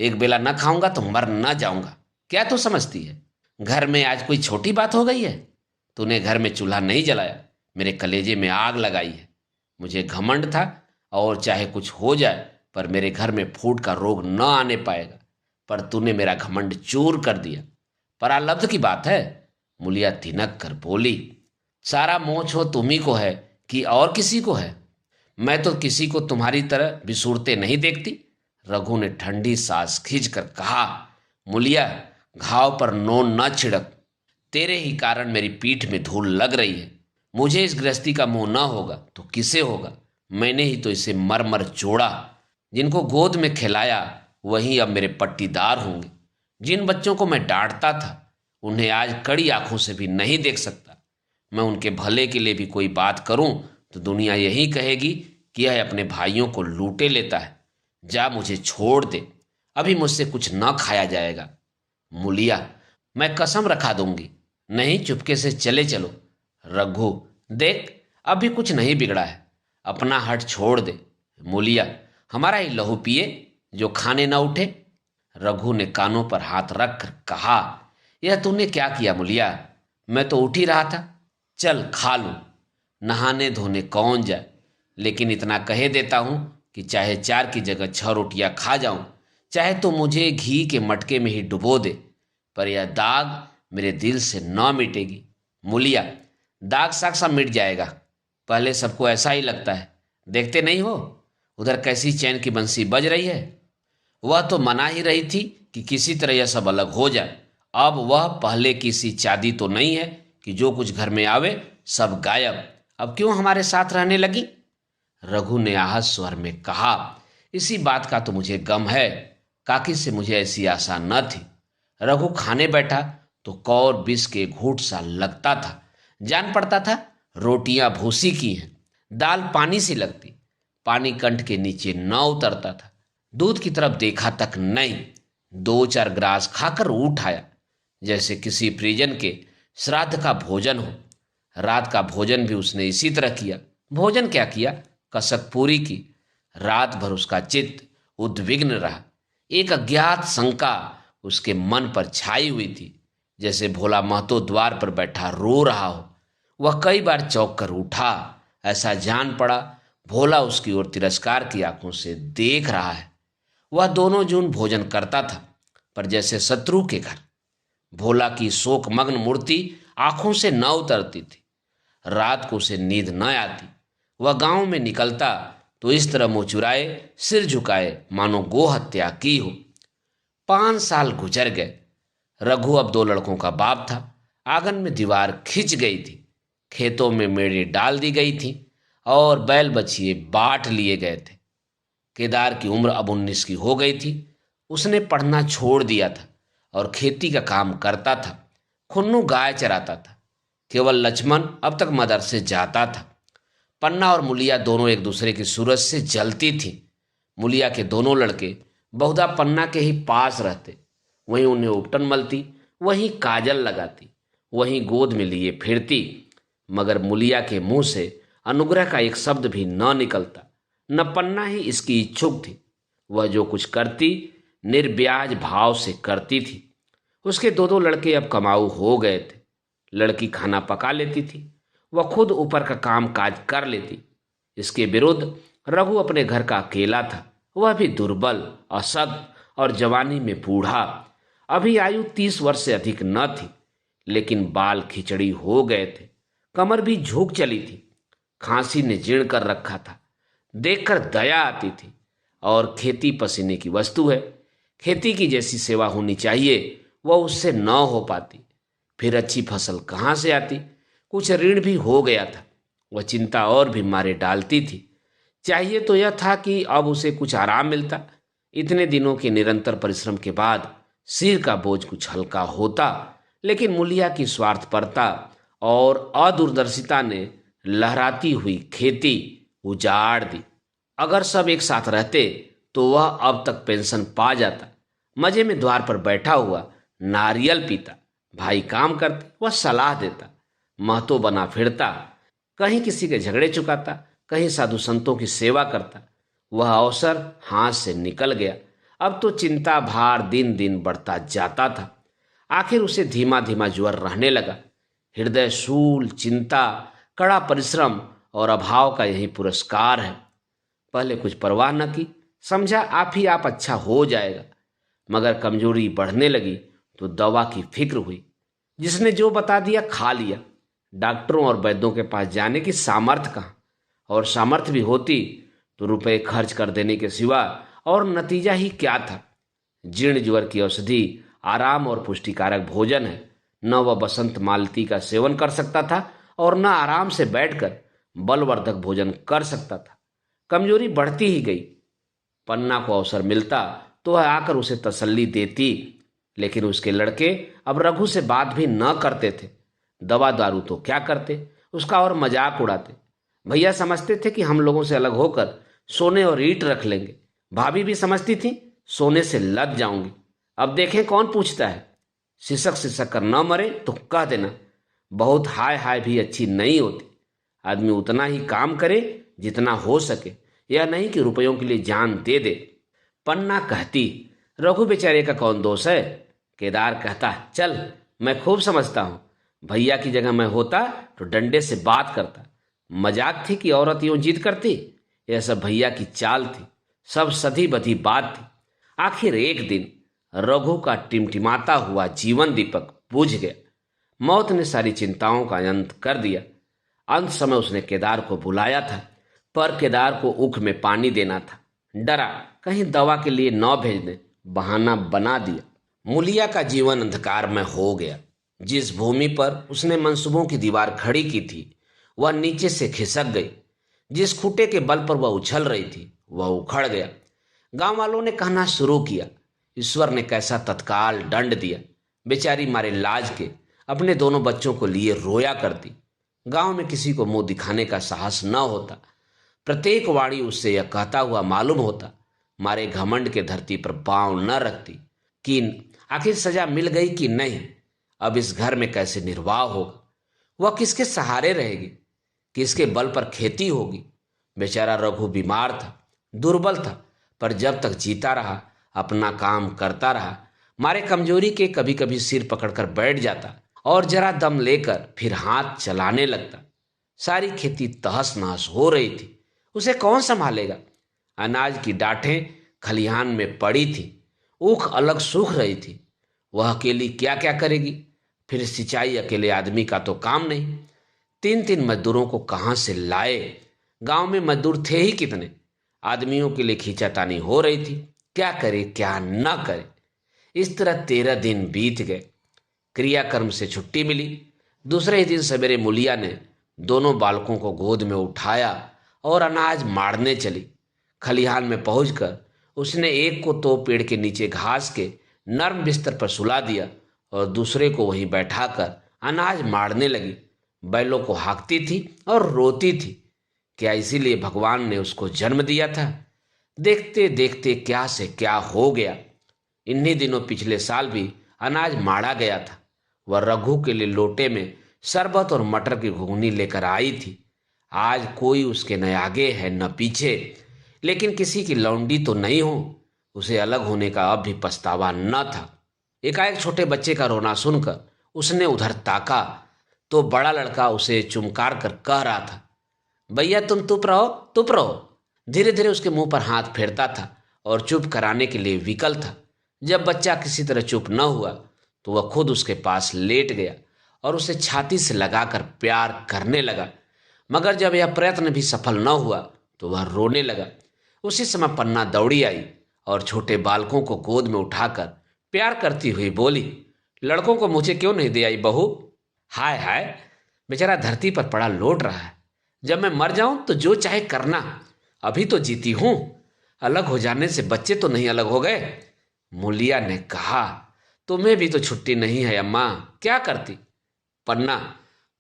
एक बेला न खाऊंगा तो मर न जाऊंगा। क्या तू समझती है घर में आज कोई छोटी बात हो गई है? तूने घर में चूल्हा नहीं जलाया, मेरे कलेजे में आग लगाई है। मुझे घमंड था और चाहे कुछ हो जाए पर मेरे घर में फूट का रोग न आने पाएगा, पर तूने मेरा घमंड चूर कर दिया। परालब्ध की बात है। मुलिया तिनक कर बोली, सारा मोह छो तुम्ही को है कि और किसी को है? मैं तो किसी को तुम्हारी तरह बिसूरते नहीं देखती। रघु ने ठंडी सांस खींचकर कहा, मुलिया, घाव पर नोन न छिड़क। तेरे ही कारण मेरी पीठ में धूल लग रही है। मुझे इस गृहस्थी का मोह न होगा तो किसे होगा? मैंने ही तो इसे मर मर जोड़ा। जिनको गोद में खिलाया वही अब मेरे पट्टीदार होंगे। जिन बच्चों को मैं डांटता था उन्हें आज कड़ी आंखों से भी नहीं देख सकता। मैं उनके भले के लिए भी कोई बात करूं तो दुनिया यही कहेगी कि यह अपने भाइयों को लूटे लेता है। जा, मुझे छोड़ दे, अभी मुझसे कुछ न खाया जाएगा। मुलिया, मैं कसम रखा दूंगी। नहीं, चुपके से चले चलो। रघु, देख, अभी कुछ नहीं बिगड़ा है, अपना हट छोड़ दे। मुलिया, हमारा ही लहू पिए जो खाने न उठे। रघु ने कानों पर हाथ रख कर कहा, यह तूने क्या किया मुलिया? मैं तो उठ ही रहा था। चल खा लूं, नहाने धोने कौन जाए। लेकिन इतना कहे देता हूं कि चाहे 4 की जगह 6 रोटियां खा जाऊं, चाहे तो मुझे घी के मटके में ही डुबो दे, पर यह दाग मेरे दिल से न मिटेगी। मुलिया, दाग साग सा मिट जाएगा, पहले सबको ऐसा ही लगता है। देखते नहीं हो उधर कैसी चैन की बंसी बज रही है? वह तो मना ही रही थी कि किसी तरह यह सब अलग हो जाए। अब वह पहले की सी चादी तो नहीं है कि जो कुछ घर में आवे सब गायब। अब क्यों हमारे साथ रहने लगी? रघु ने आहत स्वर में कहा, इसी बात का तो मुझे गम है। काकी से मुझे ऐसी आशा न थी। रघु खाने बैठा तो कौर बिस के घूंट सा लगता था। जान पड़ता था रोटियां भूसी की हैं, दाल पानी सी लगती, पानी कंठ के नीचे न उतरता था। दूध की तरफ देखा तक नहीं। 2-4 ग्रास खाकर उठ आया जैसे किसी परिजन के श्राद्ध का भोजन हो। रात का भोजन भी उसने इसी तरह किया। भोजन क्या किया, कसक पूरी की। रात भर उसका चित्त उद्विग्न रहा। एक अज्ञात शंका उसके मन पर छाई हुई थी, जैसे भोला महतो द्वार पर बैठा रो रहा हो। वह कई बार चौंक कर उठा। ऐसा जान पड़ा भोला उसकी ओर तिरस्कार की आंखों से देख रहा है। वह दोनों जून भोजन करता था, पर जैसे शत्रु के घर। भोला की शोकमग्न मूर्ति आंखों से न उतरती थी। रात को उसे नींद न आती। वह गांव में निकलता तो इस तरह मुंह चुराए, सिर झुकाए, मानो गो हत्या की हो। 5 साल गुजर गए। रघु अब 2 लड़कों का बाप था। आंगन में दीवार खिंच गई थी, खेतों में मेढ़े डाल दी गई थी और बैल बछिए बांट लिए गए थे। केदार की उम्र अब 19 की हो गई थी। उसने पढ़ना छोड़ दिया था और खेती का काम करता था। खुन्नू गाय चराता था। केवल लक्ष्मण अब तक मदरसे जाता था। पन्ना और मुलिया दोनों एक दूसरे की सूरज से जलती थी। मुलिया के दोनों लड़के बहुधा पन्ना के ही पास रहते। वहीं उन्हें उपटन मलती, वहीं काजल लगाती, वहीं गोद में लिए फिरती, मगर मुलिया के मुंह से अनुग्रह का एक शब्द भी न निकलता। न पन्ना ही इसकी इच्छुक थी। वह जो कुछ करती निर्ब्याज भाव से करती थी। उसके 2 लड़के अब कमाऊ हो गए थे। लड़की खाना पका लेती थी, वह खुद ऊपर का काम काज कर लेती। इसके विरुद्ध रघु अपने घर का अकेला था। वह भी दुर्बल, अशक्त और जवानी में बूढ़ा। अभी आयु 30 वर्ष से अधिक न थी, लेकिन बाल खिचड़ी हो गए थे। कमर भी झुक चली थी। खांसी ने जीर्ण कर रखा था। देखकर दया आती थी। और खेती पसीने की वस्तु है। खेती की जैसी सेवा होनी चाहिए वह उससे न हो पाती। फिर अच्छी फसल कहाँ से आती? कुछ ऋण भी हो गया था। वह चिंता और भी मारे डालती थी। चाहिए तो यह था कि अब उसे कुछ आराम मिलता। इतने दिनों के निरंतर परिश्रम के बाद सिर का बोझ कुछ हल्का होता, लेकिन मुलिया की स्वार्थपरता और अदूरदर्शिता ने लहराती हुई खेती उजाड़ दी। अगर सब एक साथ रहते तो वह अब तक पेंशन पा जाता। मजे में द्वार पर बैठा हुआ नारियल पीता। भाई काम करते, वह सलाह देता। महतो बना फिरता, कहीं किसी के झगड़े चुकाता, कहीं साधु संतों की सेवा करता। वह अवसर हाथ से निकल गया। अब तो चिंता भार दिन दिन बढ़ता जाता था। आखिर उसे धीमा धीमा ज्वर रहने लगा। हृदय शूल, चिंता, कड़ा परिश्रम और अभाव का यही पुरस्कार है। पहले कुछ परवाह न की, समझा आप ही आप अच्छा हो जाएगा। मगर कमजोरी बढ़ने लगी तो दवा की फिक्र हुई। जिसने जो बता दिया खा लिया। डॉक्टरों और वैद्यों के पास जाने की सामर्थ्य कहाँ, और सामर्थ्य भी होती तो रुपए खर्च कर देने के सिवा और नतीजा ही क्या था। जीर्ण ज्वर की औषधि आराम और पुष्टिकारक भोजन है। न वह बसंत मालती का सेवन कर सकता था और न आराम से बैठकर बलवर्धक भोजन कर सकता था। कमजोरी बढ़ती ही गई। पन्ना को अवसर मिलता तो वह आकर उसे तसल्ली देती, लेकिन उसके लड़के अब रघु से बात भी न करते थे। दवा दारू तो क्या करते, उसका और मजाक उड़ाते। भैया समझते थे कि हम लोगों से अलग होकर सोने और ईंट रख लेंगे। भाभी भी समझती थी सोने से लद जाऊंगी। अब देखें कौन पूछता है। सिसक सिसक कर न मरे तो कह देना। बहुत हाय हाय भी अच्छी नहीं होती। आदमी उतना ही काम करे जितना हो सके, यह नहीं कि रुपयों के लिए जान दे दे। पन्ना कहती, रघु बेचारे का कौन दोष है। केदार कहता, चल मैं खूब समझता हूं। भैया की जगह मैं होता तो डंडे से बात करता। मजाक थी कि औरत यूं जिद करती। यह सब भैया की चाल थी, सब सधी बधी बात थी। आखिर एक दिन रघु का टिमटिमाता हुआ जीवन दीपक बुझ गया। मौत ने सारी चिंताओं का अंत कर दिया। अंत समय उसने केदार को बुलाया था, पर केदार को उख में पानी देना था। डरा कहीं दवा के लिए न भेज दे, बहाना बना दिया। मूलिया का जीवन अंधकार में हो गया। जिस भूमि पर उसने मंसूबों की दीवार खड़ी की थी वह नीचे से खिसक गई। जिस खूंटे के बल पर वह उछल रही थी वह उखड़ गया। गांव वालों ने कहना शुरू किया, ईश्वर ने कैसा तत्काल दंड दिया। बेचारी मारे लाज के अपने दोनों बच्चों को लिए रोया करती। गांव में किसी को मुंह दिखाने का साहस न होता। प्रत्येक वाणी उससे यह कहता हुआ मालूम होता, मारे घमंड के धरती पर पांव न रखती। कि आखिर सजा मिल गई कि नहीं। अब इस घर में कैसे निर्वाह होगा। वह किसके सहारे रहेगी, किसके बल पर खेती होगी। बेचारा रघु बीमार था, दुर्बल था, पर जब तक जीता रहा अपना काम करता रहा। मारे कमजोरी के कभी कभी सिर पकड़कर बैठ जाता और जरा दम लेकर फिर हाथ चलाने लगता। सारी खेती तहस नहस हो रही थी, उसे कौन संभालेगा। अनाज की डांठें खलिहान में पड़ी थी, ऊख अलग सूख रही थी। वह अकेली क्या क्या करेगी। फिर सिंचाई अकेले आदमी का तो काम नहीं। तीन तीन मजदूरों को कहां से लाए। गांव में मजदूर थे ही कितने। आदमियों के लिए खींचातानी हो रही थी, क्या करे क्या न करे। इस तरह 13 दिन बीत गए। क्रियाकर्म से छुट्टी मिली। दूसरे ही दिन सवेरे मूलिया ने दोनों बालकों को गोद में उठाया और अनाज मारने चली। खलिहान में पहुंचकर उसने एक को तो पेड़ के नीचे घास के नर्म बिस्तर पर सुला दिया और दूसरे को वहीं बैठाकर अनाज मारने लगी। बैलों को हाँकती थी और रोती थी। क्या इसीलिए भगवान ने उसको जन्म दिया था। देखते देखते क्या से क्या हो गया। इन्हीं दिनों पिछले साल भी अनाज मारा गया था। वह रघु के लिए लोटे में शरबत और मटर की घुगनी लेकर आई थी। आज कोई उसके न आगे है न पीछे, लेकिन किसी की लौंडी तो नहीं हो। उसे अलग होने का अब भी पछतावा न था। एकाएक छोटे बच्चे का रोना सुनकर उसने उधर ताका तो बड़ा लड़का उसे चुमकार कर कह रहा था, भैया तुम चुप रहो चुप रहो। धीरे धीरे उसके मुंह पर हाथ फेरता था और चुप कराने के लिए विकल था। जब बच्चा किसी तरह चुप न हुआ तो वह खुद उसके पास लेट गया और उसे छाती से लगाकर प्यार करने लगा। मगर जब यह प्रयत्न भी सफल न हुआ तो वह रोने लगा। उसी समय पन्ना दौड़ी आई और छोटे बालकों को गोद में उठाकर प्यार करती हुई बोली, लड़कों को मुझे क्यों नहीं दे आई बहू। हाय हाय, बेचारा धरती पर पड़ा लोट रहा है। जब मैं मर जाऊं तो जो चाहे करना, अभी तो जीती हूं। अलग हो जाने से बच्चे तो नहीं अलग हो गए। मूलिया ने कहा, तुम्हें भी तो छुट्टी नहीं है अम्मा, क्या करती। पन्ना,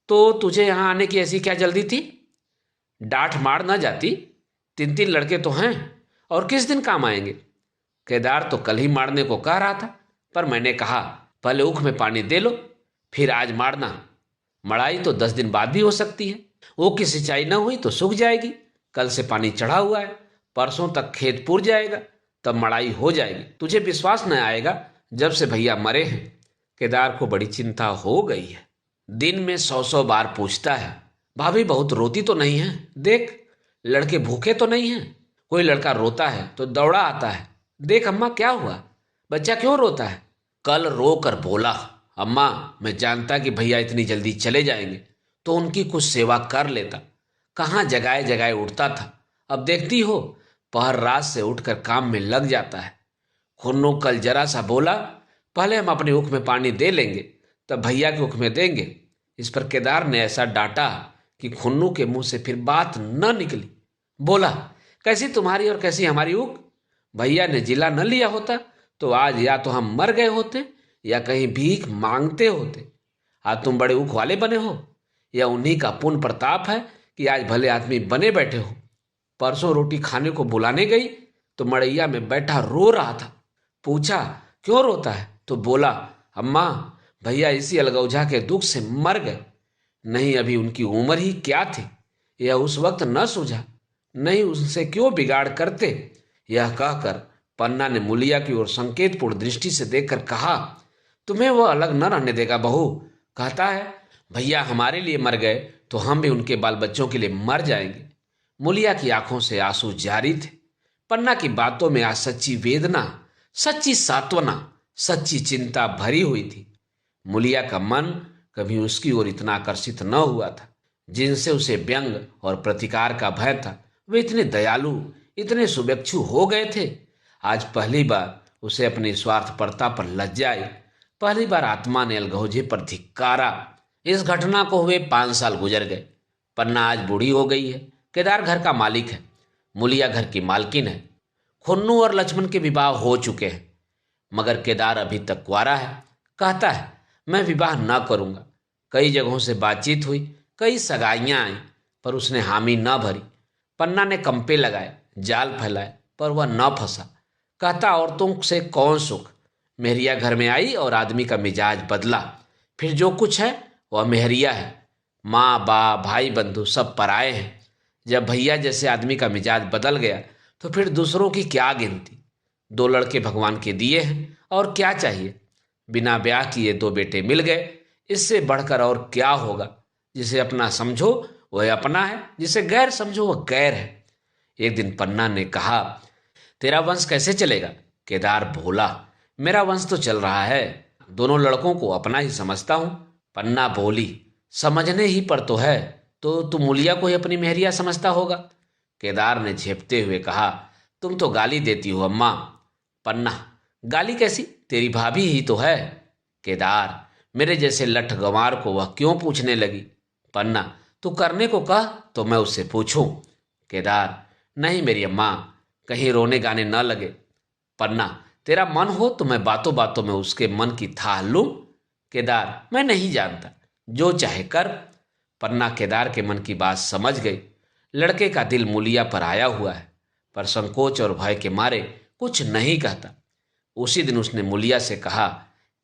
तो तुझे यहां आने की ऐसी क्या जल्दी थी। डांठ मार ना जाती। 3 3 लड़के तो हैं और किस दिन काम आएंगे। केदार तो कल ही मारने को कह रहा था, पर मैंने कहा पहले ऊख में पानी दे लो फिर आज मारना। मड़ाई तो 10 दिन बाद भी हो सकती है। वो की सिंचाई न हुई तो सूख जाएगी। कल से पानी चढ़ा हुआ है, परसों तक खेत पुर जाएगा। तब मड़ाई हो जाएगी, तुझे विश्वास न आएगा। जब से भैया मरे हैं केदार को बड़ी चिंता हो गई है। दिन में 100 बार पूछता है, भाभी बहुत रोती तो नहीं है, देख लड़के भूखे तो नहीं हैं। कोई लड़का रोता है तो दौड़ा आता है, देख अम्मा क्या हुआ, बच्चा क्यों रोता है। कल रो कर बोला, अम्मा मैं जानता कि भैया इतनी जल्दी चले जाएंगे तो उनकी कुछ सेवा कर लेता। कहाँ जगाए जगाए उठता था, अब देखती हो पहर रात से उठकर काम में लग जाता है। खुन्नू कल जरा सा बोला, पहले हम अपनी उख में पानी दे लेंगे तब भैया की उख में देंगे। इस पर केदार ने ऐसा डांटा कि खुन्नू के मुंह से फिर बात न निकली। बोला, कैसी तुम्हारी और कैसी हमारी उख। भैया ने जिला न लिया होता तो आज या तो हम मर गए होते या कहीं भीख मांगते होते। आज तुम बड़े उख वाले बने हो, या उन्हीं का पुण्य प्रताप है कि आज भले आदमी बने बैठे हो। परसों रोटी खाने को बुलाने गई तो मड़ैया में बैठा रो रहा था। पूछा क्यों रोता है तो बोला, अम्मा भैया इसी अलगौझा के दुख से मर गए। नहीं अभी उनकी उम्र ही क्या थी, यह उस वक्त न सूझा, नहीं उनसे क्यों बिगाड़ करते। यह कहकर पन्ना ने मुलिया की ओर संकेतपूर्ण दृष्टि से देखकर कहा, तुम्हें वह अलग न रहने देगा बहू। कहता है भैया हमारे लिए मर गए तो हम भी उनके बाल बच्चों के लिए मर जाएंगे। मुलिया की आंखों से आंसू जारी थे। पन्ना की बातों में आज सच्ची वेदना, सच्ची सांत्वना, सच्ची चिंता भरी हुई थी। मुलिया का मन कभी उसकी ओर इतना आकर्षित न हुआ था। जिनसे उसे व्यंग और प्रतिकार का भय था वे इतने दयालु, इतने शुभेच्छु हो गए थे। आज पहली बार उसे अपनी स्वार्थपरता पर लज्जा आई। पहली बार आत्मा ने अलगौजे पर धिक्कारा। इस घटना को हुए 5 साल गुजर गए। पन्ना आज बूढ़ी हो गई है। केदार घर का मालिक है, मुलिया घर की मालकिन है। खुन्नू और लक्ष्मण के विवाह हो चुके हैं मगर केदार अभी तक कुंवारा है। कहता है मैं विवाह न करूंगा। कई जगहों से बातचीत हुई, कई सगाइयां आई पर उसने हामी न भरी। पन्ना ने कंपे लगाए, जाल फैलाए पर वह न फंसा। कहता औरतों से कौन सुख। मेहरिया घर में आई और आदमी का मिजाज बदला। फिर जो कुछ है वह मेहरिया है। माँ बाप भाई बंधु सब पराए हैं। जब भैया जैसे आदमी का मिजाज बदल गया तो फिर दूसरों की क्या गिनती। 2 लड़के भगवान के दिए हैं और क्या चाहिए। बिना ब्याह किए 2 बेटे मिल गए, इससे बढ़कर और क्या होगा। जिसे अपना समझो वह अपना है, जिसे गैर समझो वह गैर है। एक दिन पन्ना ने कहा, तेरा वंश कैसे चलेगा। केदार बोला, मेरा वंश तो चल रहा है, दोनों लड़कों को अपना ही समझता हूं। पन्ना बोली, समझने ही पर तो है, तो तू मुलिया को ही अपनी मेहरिया समझता होगा। केदार ने झेपते हुए कहा, तुम तो गाली देती हो अम्मा। पन्ना, गाली कैसी, तेरी भाभी ही तो है। केदार, मेरे जैसे लठ गंवार को वह क्यों पूछने लगी। पन्ना, तू करने को कह तो मैं उससे पूछूं। केदार, नहीं मेरी अम्मा, कहीं रोने गाने न लगे। पन्ना, तेरा मन हो तो मैं बातों बातों में उसके मन की थाह लूं। केदार, मैं नहीं जानता, जो चाहे कर। पन्ना केदार के मन की बात समझ गई। लड़के का दिल मुलिया पर आया हुआ है पर संकोच और भय के मारे कुछ नहीं कहता। उसी दिन उसने मुलिया से कहा,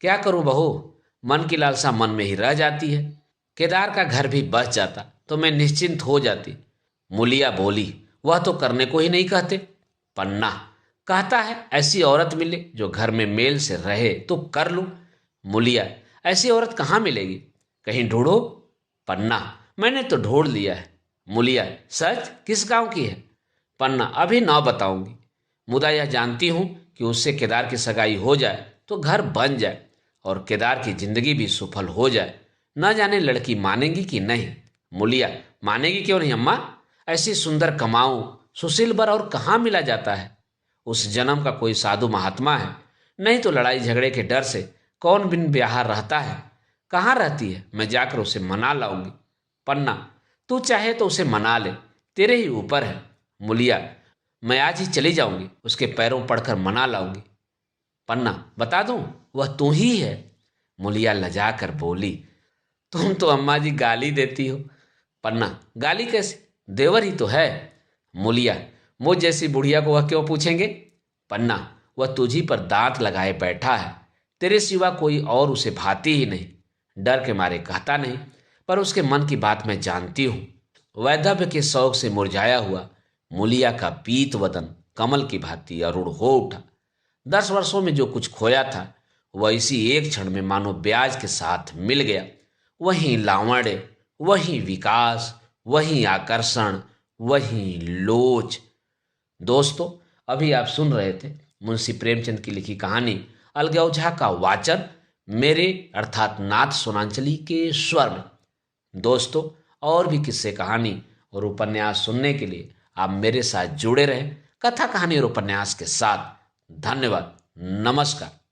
क्या करूं बहू, मन की लालसा मन में ही रह जाती है। केदार का घर भी बस जाता तो मैं निश्चिंत हो जाती। मुलिया बोली, वह तो करने को ही नहीं कहते। पन्ना, कहता है ऐसी औरत मिले जो घर में मेल से रहे तो कर लूं। मुलिया, ऐसी औरत कहाँ मिलेगी, कहीं ढूंढो। पन्ना, मैंने तो ढूंढ लिया है। मुलिया, सच, किस गांव की है। पन्ना, अभी ना बताऊंगी, मुदा यह जानती हूं कि उससे केदार की सगाई हो जाए तो घर बन जाए और केदार की जिंदगी भी सफल हो जाए। न जाने लड़की मानेगी कि नहीं। मुलिया, मानेगी क्यों नहीं अम्मा, ऐसी सुंदर कमाऊं सुशील बर और कहाँ मिला जाता है। उस जन्म का कोई साधु महात्मा है, नहीं तो लड़ाई झगड़े के डर से कौन बिन ब्याह रहता है। कहाँ रहती है, मैं जाकर उसे मना लाऊंगी। पन्ना, तू चाहे तो उसे मना ले, तेरे ही ऊपर है। मुलिया, मैं आज ही चली जाऊंगी, उसके पैरों पड़कर मना लाऊंगी। पन्ना, बता दूं, वह तू ही है। मुलिया लजा कर बोली, तुम तो अम्मा जी गाली देती हो। पन्ना, गाली कैसे, देवर ही तो है। मुलिया, मुझ जैसी बुढ़िया को वह क्यों पूछेंगे। पन्ना, वह तुझी पर दांत लगाए बैठा है, तेरे सिवा कोई और उसे भाती ही नहीं। डर के मारे कहता नहीं पर उसके मन की बात मैं जानती हूं। वैधव्य के शौक से मुरझाया हुआ मुलिया का पीत वदन कमल की भांति अरुण हो उठा। 10 वर्षों में जो कुछ खोया था वह इसी एक क्षण में मानो ब्याज के साथ मिल गया। वही लावण्य, वही विकास, वही आकर्षण, वही लोच। दोस्तों, अभी आप सुन रहे थे मुंशी प्रेमचंद की लिखी कहानी अलगै ओझा का वाचन मेरे अर्थात नाथ सोनांचली के स्वर में। दोस्तों, और भी किस्से, कहानी और उपन्यास सुनने के लिए आप मेरे साथ जुड़े रहें कथा कहानी और उपन्यास के साथ। धन्यवाद। नमस्कार।